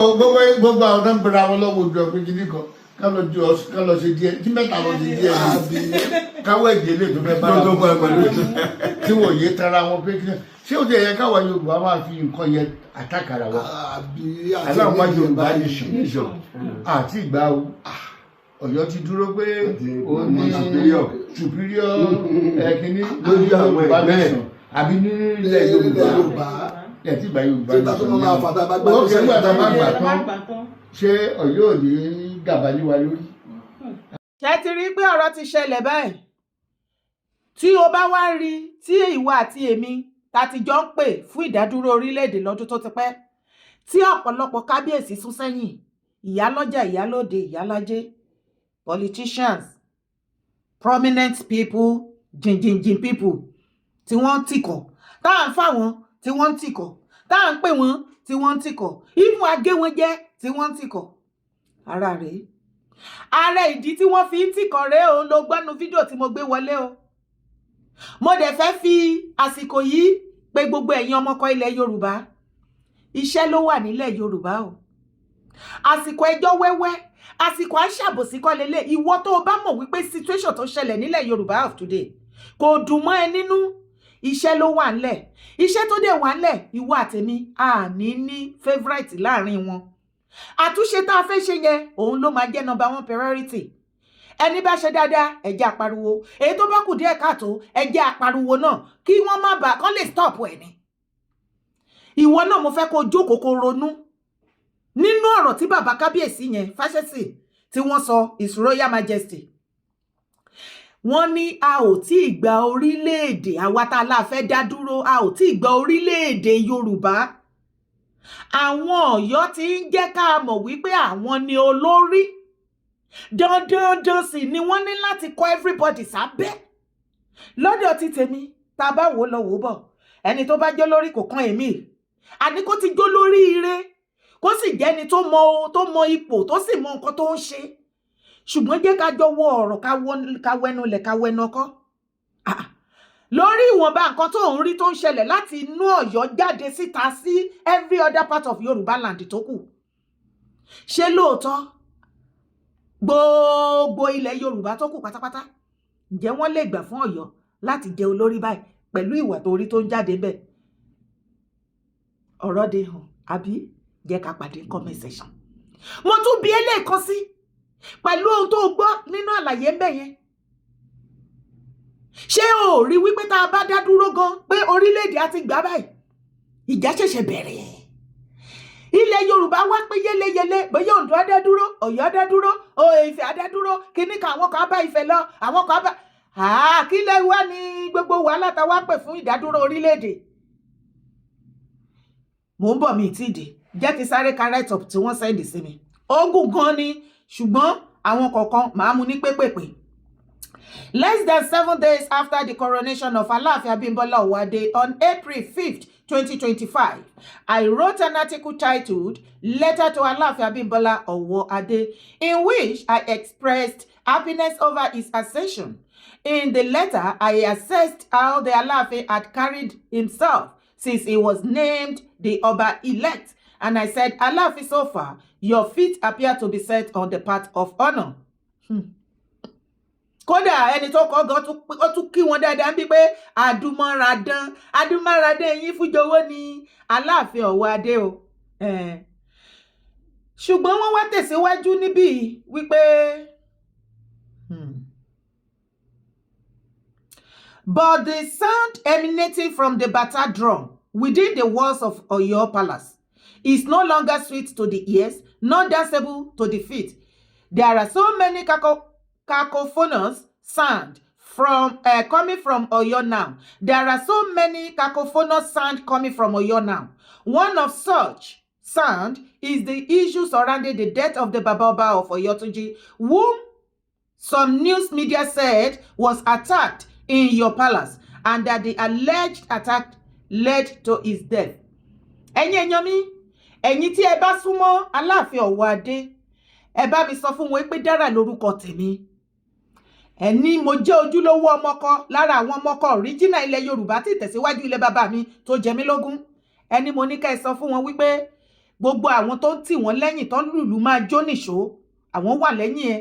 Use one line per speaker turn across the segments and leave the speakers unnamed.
gbogbo àwọn tó ń bẹ̀rẹ̀ àwọn lọ́wọ́ ojú ọ̀pẹ gidi kan ká lọ ṣe díẹ̀ tí mẹ́ta lọ ṣe díẹ̀ káwọ́ ẹ̀jẹ̀ lè tó fẹ́ bá tí wọ́n yé tara wọn pé ṣé ó ti ẹ̀yẹ káwa Yorùbá máa fi nǹkan yẹn àtàkàrà wa aláwọ̀ Yorùbá nation àti ìgbà Ọ̀yọ́ ti dúró pé ó ní superior ẹ̀kíní lórí Yorùbá nation àbí nílẹ̀ Yorùbá ẹ̀tí ìgbà Yorùbá nation ó ṣe gbà tá a bá gbà tán ṣé Ọ̀yọ́ ò ní gàbálí wa lórí.
ṣé ti rí pé ọ̀rọ̀ ti ṣẹlẹ̀ báyìí tí o bá wá rí tí ìwọ àti èmi ta ti jọ ń pè fún ìdádúró orílẹ̀-èdè lọ́dún tó ti pẹ́ tí ọ̀pọ̀lọpọ̀ kábíyèsí sún sẹ́yìn ìyálọ́jà ìyálóde ìyálájé politicians prominent people jìnjìnjìn people tí wọ́n ń tìkọ̀ tá à ń fà wọ́n tí wọ́n ń tìkọ̀ tá à ń pè wọ́n tí wọ́n ń tìkọ̀ ìmú agé wọn jẹ́ tí wọ́n ń tìkọ̀ ara rèé ààrẹ ìdí tí wọ́n fi ń tìkọ̀ rèé òun ló gbọ́nu fídíò tí mo gbé wọlé o mo dẹ̀ fẹ́ fi àsìkò yìí pé gbogbo ẹ̀yin ọmọkọ ilẹ̀ Yorùbá iṣẹ́ ló wà nílẹ̀ Yorùbá o àsìkò ẹjọ́ wẹ́wẹ́ àsìkò àṣàbòsí kọ́ lélẹ̀ ìwọ tó o bá mọ̀ wípé situation tó ṣẹlẹ̀ nílẹ̀ Yorùbá of today kò dùn mọ́ ẹ nínú iṣẹ́ ló wà ńlẹ̀ iṣẹ́ tó dẹ̀ wà ńlẹ̀ ìwọ àtèmi àní ní favourite láàrin wọn àtúnṣe tá a fẹ́ ṣe yẹn òun ló máa jẹ́ number one priority ẹni bá ṣe dáadáa ẹ jẹ́ apariwo èyí tó bá kù díẹ̀ káàtó ẹ jẹ́ apariwo náà kí wọ́n má bàa kán lè stop ẹ̀ ni ìwọ náà mo fẹ́ kó jókòó kó ronú nínú ọ̀rọ̀ tí bàbá kábíyèsí yẹn Fáṣẹ̀sì tí wọ́n sọ His Royal Majesty wọ́n ní a ò tí ì gba orílẹ̀-èdè àwa tá a la fẹ́ dá dúró a ò tí ì gba orílẹ̀-èdè Yorùbá àwọn Ọ̀yọ́ ti ń jẹ́ ká mọ̀ wípé àwọn ni olórí dandan sì ni wọ́n ní láti kọ́ everybody sábẹ́ lọ́dọ̀ ti tèmi tá a bá wò lọ wò bọ̀ ẹni tó bá jẹ́ lórí kò kàn èmi àní kó ti jó lórí ire kó sì jẹ́ni tó mọ ipò tó sì mọ nǹkan tó ń ṣe ṣùgbọ́n jẹ́ ká jọ wọ ọ̀rọ̀ ká wẹnu lẹ̀ ká wẹnu ọkọ́ lórí ìwọ̀nba nǹkan tó ń rí tó ń ṣẹlẹ̀ láti inú Ọ̀yọ́ jáde síta sí every other part of Yorùbá land tó kù ṣé lóòótọ́ gbogbo ilẹ̀ Yorùbá tó kù pátápátá ǹjẹ́ wọ́n lè gbà fún Ọ̀yọ́ láti jẹ olórí báyìí pẹ̀lú ìwà tó rí tó ń jáde bẹ́ẹ̀ ọ̀rọ̀ dé hàn àbí jẹ́ ká pàdé comment section mo tún bi ẹlẹ́ẹ̀kan sí pẹ̀lú ohun tó gbọ́ nínú àlàyé ń bẹ̀ yẹn ṣé o rí wípé tá a bá dá dúró gan pé orílẹ̀-èdè á ti gbà báyìí ìjà ṣẹ̀ṣẹ̀ bẹ̀rẹ̀ ilẹ̀ Yorùbá wá pé yéléyélé bóyá Oǹdó á dá dúró Ọ̀yọ́ á dá dúró Ifẹ̀ á dá dúró kíní kan àwọn kan á bá Ifẹ̀ lọ àwọn kan á bá kí lè wá ní gbogbo wàhálà tá a wá pè fún ìdádúró orílẹ̀-èdè mò ń bọ̀ mí ìtìdí jẹ́ kí sáré ka write up tí wọ́n sẹ́ndì sí mi ogun gan ni ṣùgbọ́n àwọn kọ̀ọ̀kan màá mú ní pépèpé. Less than 7 days after the coronation of Aláàfin Abímbọ́lá Owóadé on April 5th, 2025, I wrote an article titled Letter to Aláàfin Abímbọ́lá Owóadé, in which I expressed happiness over his accession. In the letter, I assessed how the Aláàfin had carried himself since he was named the Ọba-elect, and I said, Aláàfin, so far, your feet appear to be set on the path of honor. Kódà ẹni tó kọ́ gan ó tún kí wọn dáadáa bí pé àdúmáradán yín fújọwọ́ ni Aláàfin Owóadé o. Ṣùgbọ́n wọ́n wá tẹ̀síwájú níbí wípé but the sound emanating from the bata drum within the walls of Oyo Palace is no longer sweet to the ears, nor danceable to the feet. There are so many cacophonous sound coming from Oyo now. There are so many cacophonous sound coming from Oyo now. One of such sound is the issue surrounding the death of the Baba Oba of Oyotunji, whom some news media said was attacked in your palace, and that the alleged attack led to his death. Ẹ̀yin èèyàn mi, ẹ̀yin tí ẹ bá súnmọ́ Aláàfin Owóadé, ẹ bá mi sọ fún wọn pé Dára lórúkọ tèmi. Ẹni mo jẹ́ ojúlówó ọmọkọ lára àwọn ọmọkọ original ilẹ̀ Yorùbá tí ìtẹ̀síwájú ilẹ̀ bàbá mi tó jẹ mí lógún. Ẹni mo ní ká ẹ sọ fún wọn wípé gbogbo àwọn tó ń tì wọ́n lẹ́yìn tó ń lùlù máa jó nìṣó àwọn wà lẹ́yìn ẹ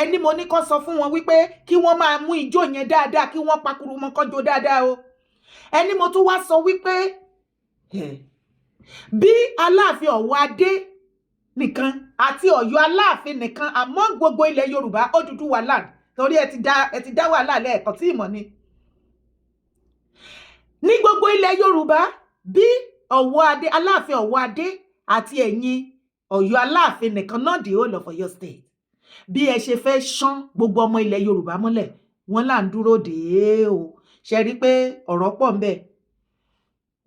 ẹni mo ní kó sọ fún wọn wípé kí wọ́n máa mú ijó yẹn dáadáa kí wọ́n pakuru mọ́ kọ́jó dáadáa o ẹni mo tún wá sọ wípé bí Aláàfin Ọ̀wọ̀ Adé nìkan àti Ọ̀yọ́ Aláàfin nìkan àmọ́ gbogbo ilẹ̀ Yorùbá Odùduwà land torí ẹ ti dá wàhálà lẹ́ẹ̀kan tí ìmọ̀ ni ní gbogbo ilẹ̀ Yorùbá bí Aláàfin Ọ̀wọ̀ Adé àti ẹ̀yin Ọ̀yọ́ Aláàfin nìkan náà the whole of Ọ̀yọ́ state bí ẹ ṣe fẹ́ ṣán gbogbo ọmọ ilẹ̀ Yorùbá mọ́lẹ̀ wọ́n là ń dúró dè é o ṣe rí pé ọ̀rọ̀ pọ̀ ń bẹ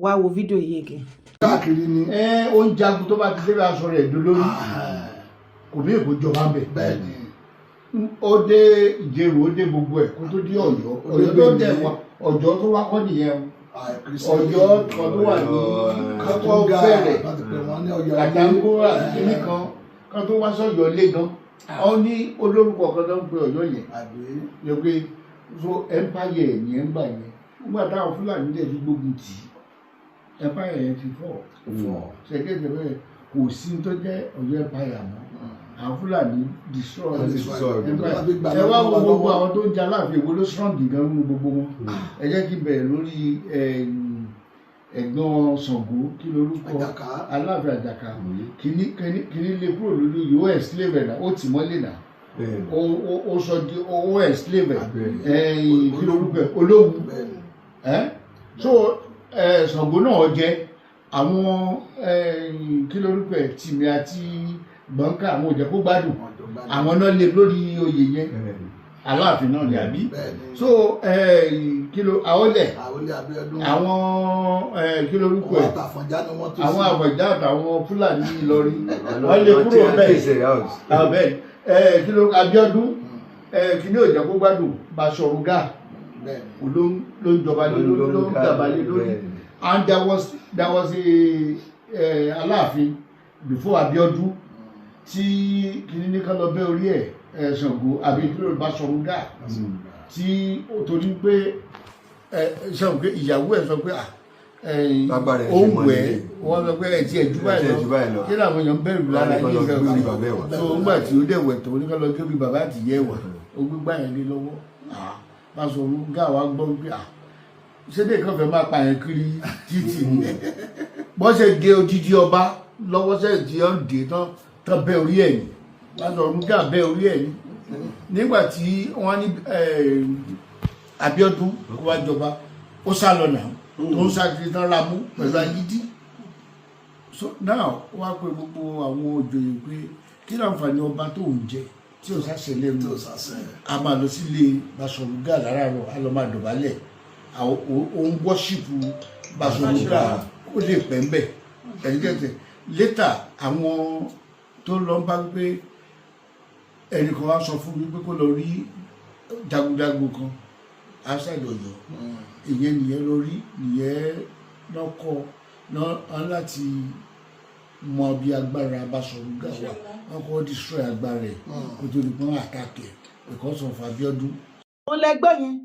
wá wo fídíò yìí again.
káàkiri ni ó ń jagun tó bá ti dé aṣọ rẹ̀ dolórí kò ní èkó jọba ń bẹ. bẹ́ẹ̀ni ó dé Ìjẹ̀rò ó dé gbogbo ẹ̀ kó tó dé Ọ̀yọ́ tó dẹ̀ wá Ọ̀yọ́ tó wá kọ́ nìyẹn Ọ̀yọ́ kan tó wà ní kọ́kọ́ bẹ̀rẹ̀ àdàgbò àti kíní kan tó wá sọ́yọ́ lé gan ọ ní olórúkọ kan tó ń pe Ọ̀yọ́ yẹn yẹ pé so empire yẹn ń gbà yẹn nígbà táwọn Fúlàní dẹ̀ fi gbógun tì í empire yẹn ti fọ́ ṣẹ́gẹ́dẹ̀ bẹ́ẹ̀ kò sí tó jẹ́ Ọ̀yọ́ empire mọ́ àwọn Fúlàní destroy empire ẹ wá wo gbogbo àwọn tó ń jẹ Aláàfin Èwo ló strong gan nínú gbogbo wọn ẹ jẹ́ kí n bẹ̀rẹ̀ lórí ẹ̀gbọ́n Ṣàngó kí lorúkọ Aláàfin Àjàká kìíní lè kúrò lórí yìí ó enslave náà ó tì mọ́lẹ̀ náà ó sọ di ó enslave kí lorúkọ Olówu so Ṣàngó náà jẹ àwọn kí lorúkọ Tìmì àti Gbọ̀ǹkà àwọn òjẹ́ kó gbádùn àwọn náà lè lórí oyè yẹn Aláàfin náà lè àbí so kí ló àwọlẹ̀ àwọn kí lorúkọ ẹ̀ àwọn Àfọ̀njá àtàwọn Fúlàní Ìlọrin wọ́n lè kúrò bẹ́ẹ̀ kí ló Abíọ́dún kí ní òjẹ́ kó gbádùn Baṣọ̀run Gáà ló ń jọba ló ń dàbálẹ̀ lórí and there was a Aláàfin before Abíọ́dún tí kìíní ní ká lọ bẹ́ orí ẹ̀ Ṣàngó àbí ìpínlẹ̀ Baṣọ̀run Gáà tí ó torí pé Ṣàngó pé ìyàwó ẹ̀ sọ pé òun wẹ̀ wọ́n sọ pé ẹ̀tí ẹ̀jú báyìí lọ kí làwọn èèyàn bẹ̀rù lára yìí fẹ́ wọ́n tó ń gbà tí ó dẹ̀ wẹ̀ tó ní ká lọ gé bí bàbá àti ìyá ẹ̀wà ó gbé gbà yẹn lé lọ́wọ́ Baṣọ̀run Gáà wá gbọ́ pé ṣé dé kan fẹ́ máa pa yẹn kiri títì ni bọ́ ṣe gé odidi ọba lọ́wọ́ sẹ́yìn tí ó ń dé tán bẹ́ orí ẹ̀ ní Baṣọ̀run Gáà bẹ́ orí ẹ̀ ní nígbà tí wọ́n ní Abíọ́dún kó wá jọba ó sá lọ náà tó ń ṣàkiri tán ra mú pẹ̀lú agídí so now wá pé gbogbo àwọn òjòyè pé kí láǹfààní ọba tó ń jẹ tí ò sáṣẹ lẹ́nu a máa lọ sílé Baṣọ̀run Gáà láràárọ̀ a lọ máa dọ̀bálẹ̀ òun wọ́ṣìpù Baṣọ̀run Gáà ó lè pẹ́ ń bẹ̀ ẹ̀rígẹ́tẹ̀ létà àwọn tó lọ bá pé ẹnìkan wá sọ fún mi pé kó lọ rí jagunjagun kan outside Ọ̀yọ́ ìyẹn nìyẹn lórí nìyẹn lọ́kọ̀ náà láti mọ bí agbára Baṣọ̀run Gáà wà wọ́n kọ́ destroy agbára ẹ̀ kó tó di pọ́n àtàkẹ́ because of Abíọ́dún.
ó lẹ́gbẹ́ yẹn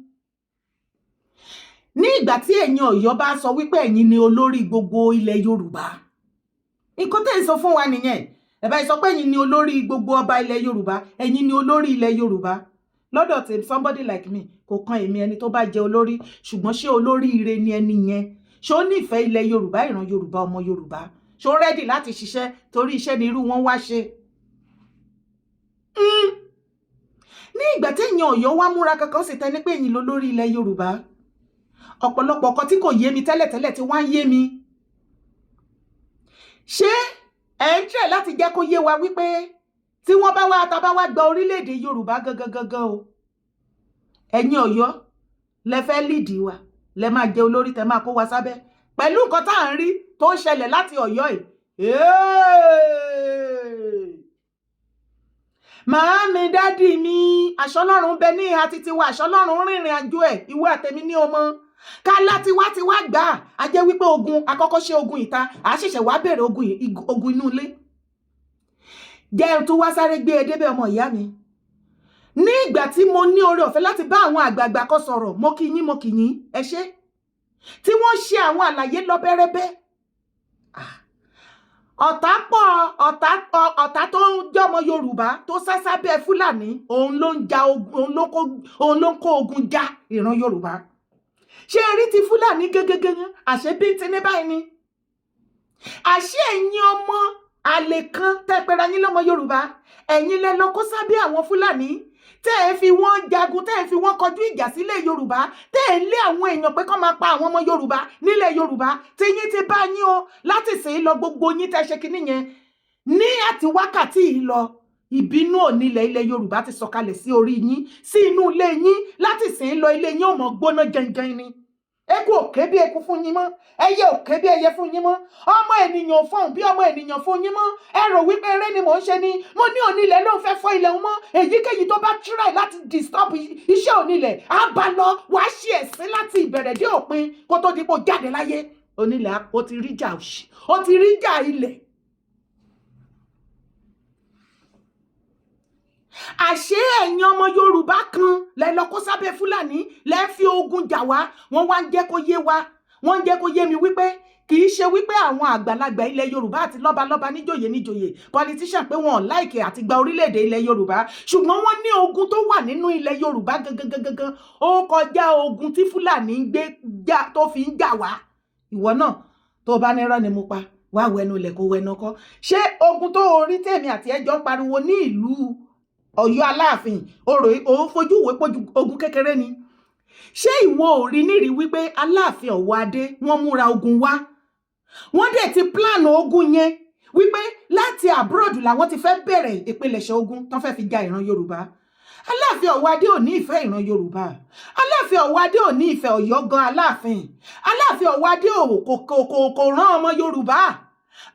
ní ìgbà tí ẹ̀yin Ọ̀yọ́ bá sọ wípé ẹ̀yin ni olórí gbogbo ilẹ̀ Yorùbá nǹkan tẹ́ ẹ sọ fún wa nìyẹn ẹ bá sọ pé ẹ̀yin ni olórí gbogbo ọba ilẹ̀ Yorùbá ẹ̀yin ni olórí ilẹ̀ Yorùbá lọ́dọ̀ tí somebody like me kò kan èmi ẹni tó bá jẹ olórí ṣùgbọ́n ṣé olórí ire ni ẹni yẹn ṣé ó nífẹ̀ẹ́ ilẹ̀ Yorùbá ìran Yorùbá ọmọ Yorùbá ṣé ó rẹ́dì láti ṣiṣẹ́ torí iṣẹ́ ni irú wọn wá ṣe. ní ìgbà tí ẹ̀yin Ọ̀yọ́ wá múra kankan sì tẹni pé ẹ̀yin lolórí ilẹ̀ Yorùbá ọ̀pọ̀lọpọ̀ ọkọ tí kò yé mi tẹ́lẹ̀tẹ́lẹ̀ tí wá ń yé mi ṣé ẹ̀ ń tẹ̀ láti jẹ́ kó yé wa wípé tí wọ́n bá wá tá bá wá gba orílẹ̀-èdè Yorùbá gangan o ẹ̀yin Ọ̀yọ́ lẹ fẹ́ lídìí wa lẹ máa jẹ olórí tẹ máa kó wa sábẹ́ pẹ̀lú nǹkan tá à ń rí tó ń ṣẹlẹ̀ láti Ọ̀yọ́ yìí màámi dádì mi àṣọlọ́run bẹ ní ìhà títí wa àṣọlọ́run rìnrìn àjò ẹ̀ ìwé àtẹ̀mí ní ọmọ ká láti wá gbà á jẹ́ wípé ogun àkọ́kọ́ ṣe ogun ìta à ṣẹ̀ṣẹ̀ wá bẹ̀rẹ̀ ogun inú ilé jẹ́ tó wá sáré gbé e débẹ̀ ọmọ ìyá mi ní ìgbà tí mo ní oore ọ̀fẹ́ láti bá àwọn àgbààgbà kan sọ̀rọ̀ mo kí yín ẹ ṣé tí wọ́n ṣe àwọn àlàyé lọ́bẹ̀rẹ̀bẹ̀ ọ̀tá pọ̀, ọ̀tá tó ń jẹ́ ọmọ Yorùbá tó sá sábẹ́ Fúlàní òun ló ń kó ogun já ìran Yorùbá. Ṣé ẹ rí ti Fúlàní gẹ́gẹ́gẹ́ àṣẹ bíntín ní báyìí ni? Àṣé ẹ̀yin ọmọ àlè kan tẹ́ pera yín lọ́mọ Yorùbá, ẹ̀yin lẹ lọ kó sábẹ́ àwọn Fúlàní tẹ́ ẹ fi wọ́n jagun, tẹ́ ẹ fi wọ́n kọjú ìjà sílẹ̀ Yorùbá, tẹ́ ẹ lé àwọn èèyàn pé kán máa pa àwọn ọmọ Yorùbá nílẹ̀ Yorùbá, tí yín ti bá yín o láti sìn lọ gbogbo yín tẹ́ ṣe kinní yẹn ní àti wákàtí yìí lọ. Ìbínú onílẹ̀ ilẹ̀ Yorùbá ti sọ̀kalẹ̀ sí orí yín, sí inú ilé yín, láti sìn lọ ilé yín ò mọ̀ gbóná jẹnjẹn ni. Eku òkè bí eku fún yín mọ́, ẹyẹ òkè bí ẹyẹ fún yín mọ́, ọmọ ènìyàn ò fọhùn bí ọmọ ènìyàn fún yín mọ́. Ẹ rò wípé eré ni mò ń ṣe ni? Mo ní onílẹ̀ ló ń fẹ́ fọ́ ilẹ̀ mọ́. Èyíkéyìí tó bá try láti disturb iṣẹ́ onílẹ̀ á bá lọ, wàá ṣe ẹ̀sín láti ìbẹ̀rẹ̀ dé òpin kó tó di pò jáde láyé. Onílẹ̀ ó ti rí jà òṣì, ó ti rí jà ilẹ̀. Àṣé ẹ̀yin ọmọ Yorùbá kan lẹ lọ kó sábẹ́ Fúlàní, lẹ fi ogun jà wá. Wọ́n wá ń jẹ́ kó yé wa, wọ́n ń jẹ́ kó yé mi wípé kì í ṣe wípé àwọn àgbàlagbà ilẹ̀ Yorùbá àti lọ́balọ́ba níjòyè politician pé wọn ò láìkè àti gba orílẹ̀-èdè ilẹ̀ Yorùbá, ṣùgbọ́n wọ́n ní ogun tó wà nínú ilẹ̀ Yorùbá gangan ó kọjá ogun tí Fúlàní ń gbé tó fi ń jà wá. Ìwọ náà tó bá nírọ́ ni mo pa wá wẹnu ilẹ̀ kó wẹnu ọkọ. Ṣé ogun tó orí tèmi àti ẹjọ́ ń pariwo ní ìlú Ọ̀yọ́ Aláàfin òun fojú ìwé pójú ogun kékeré ni? Ṣé ìwọ ò rí nírí wípé Aláàfin Ọ̀wọ̀ Adé wọ́n múra ogun wá, wọ́n dẹ̀ ti plan ogun yẹn wípé láti abroad làwọn ti fẹ́ bẹ̀rẹ̀ ìpilẹ̀ṣẹ̀ ogun tán fẹ́ fi ja ìran Yorùbá. Aláàfin Ọ̀wọ̀ Adé ò ní ìfẹ́ ìran Yorùbá, Aláàfin Ọ̀wọ̀ Adé ò ní ìfẹ́ Ọ̀yọ́ gan Aláàfin, Aláàfin Ọ̀wọ̀ Adé kò rán ọmọ Yorùbá.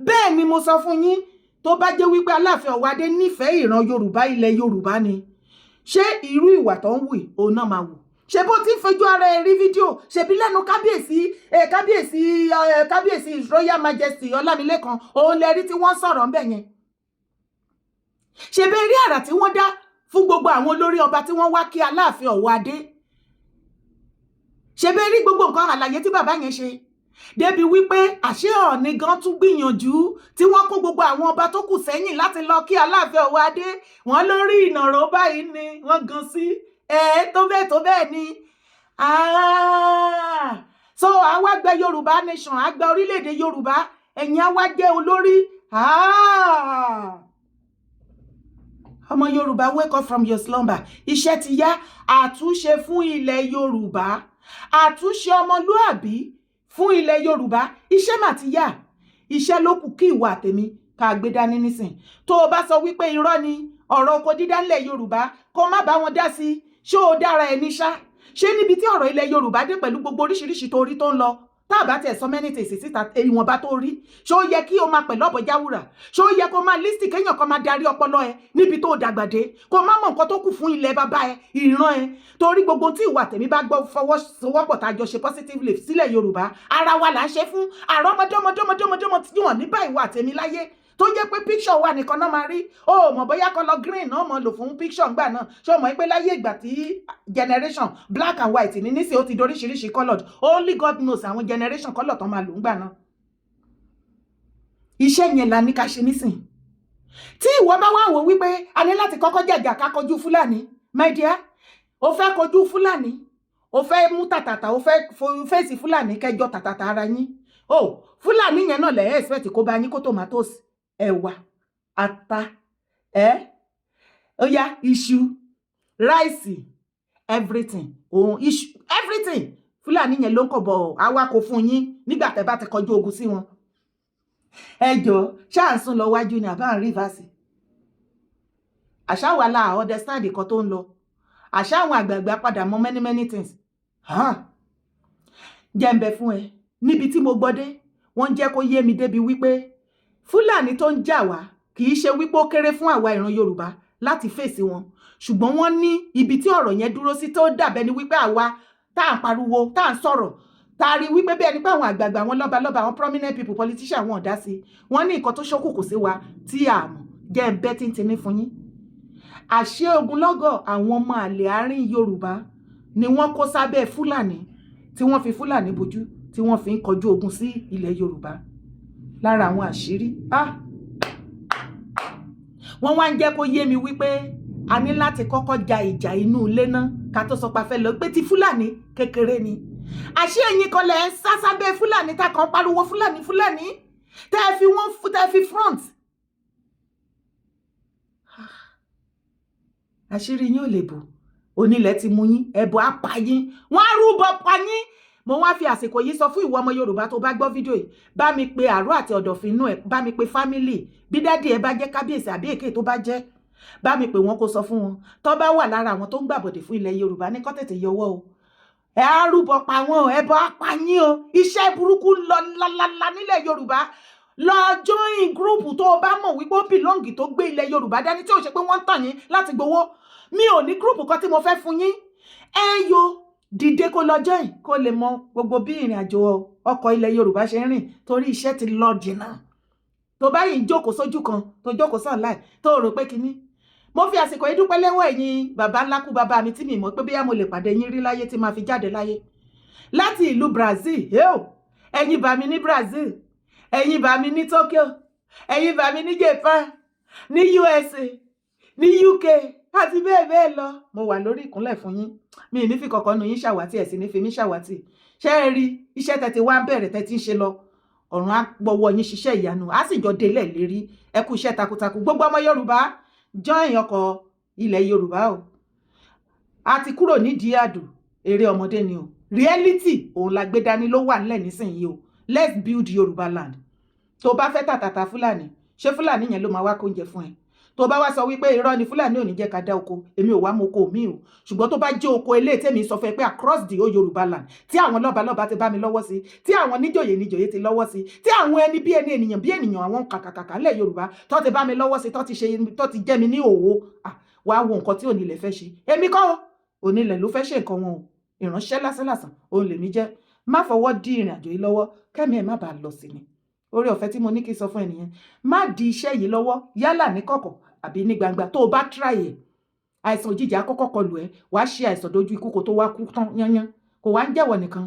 Bẹ́ẹ̀ ni mo sọ fún yín, tó bá jẹ́ wípé Aláàfin Ọ̀wọ̀ Adé nífẹ̀ẹ́ ìran Yorùbá ilẹ̀ Yorùbá ni, ṣé irú ìwà tó ń wù òun náà máa wù? Ṣé bó ti fojú ara ẹ rí fídíò, ṣebí lẹ́nu kábíyèsí Royal Majesty Ọlámilékan òun lẹ rí tí wọ́n sọ̀rọ̀ ń bẹ̀ yẹn? Ṣebí rí àrà tí wọ́n dá fún gbogbo àwọn olórí ọba tí wọ́n wá kí Aláàfin Ọ̀wọ̀ Adé? Ṣebí rí gbogbo nǹkan àlàyé tí bàbá yẹn ṣe? Débi wípé àṣé Ọọ̀ni gan tún gbìyànjú tí wọ́n kó gbogbo àwọn ọba tó kù sẹ́yìn láti lọ kí Aláàfin Ọ̀wọ̀ Adé. Wọ́n lórí ìnàró báyìí ni wọ́n gan sí. Tó bẹ́ẹ̀ ni. So àwa gbẹ Yorùbá nation, àgbẹ orílẹ̀-èdè Yorùbá, ẹ̀yin àwa jẹ́ olórí. Ọmọ Yorùbá, wake up from your slumber. Iṣẹ́ ti yá. Àtúnṣe fún ilẹ̀ Yorùbá, àtúnṣe ọmọlúàbí fún ilẹ̀ Yorùbá, iṣẹ́ mà ti yá. Iṣẹ́ ló kù kí ìwà tèmi ká gbé dání nísìn. Tó o bá sọ wípé irọ́ ni ọ̀rọ̀ oko dídá nílẹ̀ Yorùbá, kó má bá wọn dá sí. Ṣé o dára ẹ ní ṣá? Ṣé níbi tí ọ̀rọ̀ ilẹ̀ Yorùbá dé pẹ̀lú gbogbo oríṣiríṣi tó rí tó ń lọ, tá a bá tẹ̀ sọ mẹ́nìtì síta ìwọ̀nba tó rí, ṣé ó yẹ kí o máa pẹ̀lú ọ̀bọ̀ jáwúrà? Ṣé ó yẹ kó máa lísì kéèyàn kan máa darí ọpọlọ ẹ níbi tó dàgbà dé, kó má mọ̀ nǹkan tó kù fún ilẹ̀ bàbá ẹ, ìran ẹ? Torí gbogbo tí ìwà tèmi bá gbọ́ fọwọ́sowọ́pọ̀ tá a jọ ṣe positively sílẹ̀ Yorùbá, ara wa là ń ṣe fún àrọ́mọdọ́mọdọ́mọdọ́mọ tí wọ́n ní bá ìwà tèmi láyé, tó jẹ́ pé picture wa nìkan náà máa rí. Ó mọ̀ bóyá color green náà mọ̀ lò fún picture ńgbà náà. Ṣé o mọ̀ pé láyé ìgbà tí generation black and white ní nísìnyí ó ti doríṣiríṣi colored, only God knows àwọn generation color tán máa lò ńgbà náà. Iṣẹ́ yẹn la ní ká ṣe nísìn. Tí ìwọ bá wá wò wípé a ní láti kọ́kọ́ jàjà ká kojú Fúlàní, my dear, o fẹ́ kojú Fúlàní, o fẹ́ mú tàtàtà, o fẹ́ fèsì Fúlàní kẹjọ tàtàtà ara yín. Fúlàní yẹn náà lẹ́yìn expect kó bá yín kó tomatoes, ẹ̀wà, ata, oya, iṣu, ráìsì, everything. Everything. Fúlàní yẹn ló ń kọ̀ bọ̀ awakọ̀ fún yín nígbà tẹ́ bá ti kọjú ogun sí wọn. Ẹjọ́ ṣáà ń sún lọ wájú ni àbá ń reverse. Àṣà wà láà understand nǹkan tó ń lọ. Àṣà àwọn àgbààgbà padà mọ many things. Jẹ́ ń bẹ fún ẹ. Níbi tí mo gbọ́ dé, wọ́n jẹ́ kó yé mi débi wípé Fúlàní tó ń jà wá kì í ṣe wípé ó kéré fún àwa ìran Yorùbá láti fèsì wọn, ṣùgbọ́n wọ́n ní ibi tí ọ̀rọ̀ yẹn dúró sí tó dàbẹ́ ni wípé àwa tá à ń pariwo, tá à ń sọ̀rọ̀, tá a rí wípé bẹ́ẹ̀ ni pé àwọn àgbààgbà, àwọn lọ́balọ́ba, àwọn prominent people, politician wọn ò dá sí. Wọ́n ní nǹkan tó ṣókùnkùn sí wa tí a mọ̀. Jẹ́ ń bẹ́ tíntìní fún yín. Àṣé ogunlọ́gọ̀ àwọn ọmọ àlè àárín Yorùbá ni wọ́n kó sábẹ́ Fúlàní, tí wọ́n fi Fúlàní bojú, tí wọ́n fi ń kọjú ogun sí ilẹ̀ Yorùbá. lára àwọn àṣírí wọ́n wá ń jẹ́ kó yé mi wípé a ní láti kọ́kọ́ ja ìjà inú ilé náà ká tó sọ pa fẹ́ lọ pé ti Fúlàní kékeré ni àṣé ẹ̀yin kan lẹ̀ ń sá sábẹ́ Fúlàní tá kan pariwo Fúlàní tẹ́ fi front àṣírí yín ò lè bò onílẹ̀ ti mú yín ẹ̀bọ̀ apá yín wọ́n á rúbọ pa yín. Mo wá fi àsìkò yìí sọ fún ìwọ ọmọ Yorùbá tó bá gbọ́ fídíò yìí bá mi pe àrò àti ọ̀dọ̀fin inú ẹ̀ bá mi pe family bí dádì ẹ bá jẹ́ kábíyèsí àbí èké tó bá jẹ́ bá mi pè wọ́n kó sọ fún wọn tó bá wà lára àwọn tó ń gbàbọ̀dẹ̀ fún ilẹ̀ Yorùbá ní kó tètè yọwọ́ o ẹ á rúbọ pa wọn o ẹbọ apá yín o iṣẹ́ burúkú lọ lálálá nílẹ̀ Yorùbá lọ join group tó o bá mọ̀ wípé ó bìlọ́ǹgì tó gbé ilẹ̀ Yorùbá dání tí ò ṣe pé wọ́n ń tàn yín láti gbowó mi ò ní group kan tí mo fẹ́ fún yín ẹ yo dìde kó lọ join kó lè mọ gbogbo bí ìrìn àjò ọkọ̀ ilẹ̀ Yorùbá ṣe ń rìn torí iṣẹ́ ti lọ jìnnà tó bá yìí jókòó sójú kan tó jókòó sàn láì tó rò pé kinní mo fi àsìkò yìí dúpẹ́ lẹ́wọ̀ ẹ̀yin bàbá ńlá kú bàbá mi tí mi mọ̀ pé bóyá mo lè pàdé yín rí láyé tí máa fi jáde láyé láti ìlú Brazil ẹ̀yin bá mi ní Brazil ẹ̀yin bá mi ní Tokyo ẹ̀yin bá mi ní Japan ní USA ní UK àti bẹ́ẹ̀ bẹ́ẹ̀ lọ mo wà lórí ìkúnlẹ̀ fún yín mi ní fi kọ̀ọ̀kan nu yín ṣàwátì ẹ̀ sì ní fi mí ṣàwátì ṣé ẹ rí iṣẹ́ tẹ́tí wá ń bẹ̀rẹ̀ tẹ́tí ń ṣe lọ ọ̀run á gbọ́wọ́ yín ṣiṣẹ́ ìyanu á sì jọ délẹ̀ lérí ẹ kú iṣẹ́ takuntakun gbogbo ọmọ Yorùbá join ọkọ̀ ilẹ̀ Yorùbá o a ti kúrò nídìí àdù eré ọmọdé ni o reality òun la gbé dání ló wà nílẹ̀ nísìnyí o let's build Yorùbá land tó bá fẹ́ tàtàtà Fúlàní ṣé Fúlàní yẹn ló máa wá kóúnjẹ fún ẹ tó bá wá sọ wípé irọ́ ni Fúlàní ò ní jẹ́ ká dá oko èmi ò wá mọ oko mi o ṣùgbọ́n tó bá jẹ́ oko eléyìí tèmi sọ fún ẹ pé across the whole Yorùbá land tí àwọn lọ́balọ́ba ti bá mi lọ́wọ́ sí tí àwọn níjòyè ti lọ́wọ́ sí tí àwọn ẹni bí ènìyàn àwọn kàkàkàkà lẹ̀ Yorùbá tó ti bá mi lọ́wọ́ sí tó ti jẹ́ mi ní òwò wàá wo nǹkan tí onílẹ̀ fẹ́ ṣe èmi kọ́ onílẹ̀ ló fẹ́ ṣe nǹkan wọn o ìránṣẹ́ lásánlàsàn òun lèmi jẹ́ má fọwọ́ dí ìrìn àjò yìí lọ́wọ́ kẹ́mi ẹ̀ má bàa lọ sí ni orí ọ̀fẹ́ tí mo ní kí n sọ fún ẹnìyẹn má di iṣẹ́ yìí lọ́wọ́ yálà ní kọ̀kọ̀ àbí ní gbangba tó o bá tíráyè àìsàn òjijì àkọ́kọ́ kọlù ẹ wàá ṣe àìsàn dojú ikú kó tó wá kú tán yányán kò wá ń jẹ́wọ́ nìkan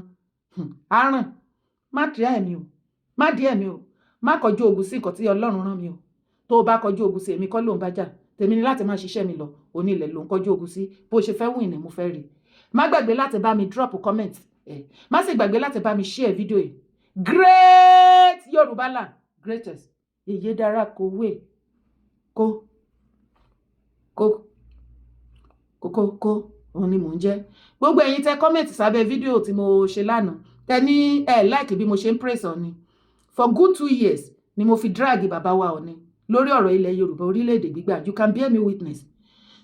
àrùn má tì ẹ̀mí o má dí ẹ̀mí o má kọjú ogun sí nǹkan tí Ọlọ́run rán mi o tó o bá kọjú ogun sí èmi kọ́ ló ń bá jà tèmi ni láti máa ṣiṣẹ́ mi lọ onílẹ̀ ló ń kọjú ogun sí bó ṣe fẹ́ wìn ní mo fẹ́ rí má gbàgbé láti bá mi drop comment má sì gbàgbé láti bá mi share video yìí great Yorùbá land greatest èyí dára kò wé kó òun ni mò ń jẹ́ gbogbo ẹ̀yin tẹ kọ́mẹ̀tì sábẹ́ fídíò tí mo ṣe lánàá tẹ ní láìkì bí mo ṣe ń praise Ọọ̀ni for good 2 years ni mo fi drag bàbá wa Ọọ̀ni lórí ọ̀rọ̀ ilẹ̀ Yorùbá orílẹ̀-èdè gbígbà you can bear me witness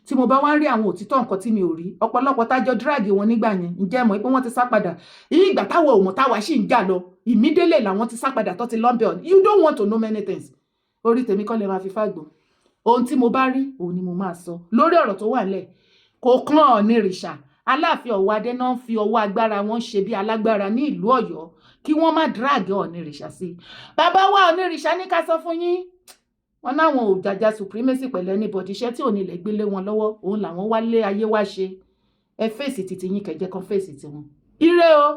tí mo bá wá ń rí àwọn òtítọ́ nǹkan tí mi ò rí ọ̀pọ̀lọpọ̀ tájọ drag wọn nígbà yẹn ǹjẹ́ mọ̀ pé wọ́n ti sá padà ìgbà táwọn òmò táwa sì ń jà lọ immediately làwọn ti sá padà tó ti lọ́ńbẹ̀ Ọọ̀ni you don't want to know many things orí tèmi kọ́ lè máa fi fàgbọ́n ohun tí mo bá rí òun ni mo máa sọ lórí ọ̀rọ̀ tó wà nílẹ̀ kò kàn Ọ̀nìrìṣà Aláàfin Ọ̀wọ̀ Adé náà ń fi ọwọ́ agbára wọn ṣe bí alágbára ní ìlú Ọ̀yọ́ kí wọ́n má drag Ọ̀nìrìṣà sí bàbá wa Ọ̀nìrìṣà ní ká sọ fún yín wọn náwọn ò jàjà supremacy pẹ̀lú anybody iṣẹ́ tí onílẹ̀ gbélé wọn lọ́wọ́ òun làwọn wá lé ayé wá ṣe ẹ fèsì títí yín kẹjẹ kan fèsì tiwọn ire o.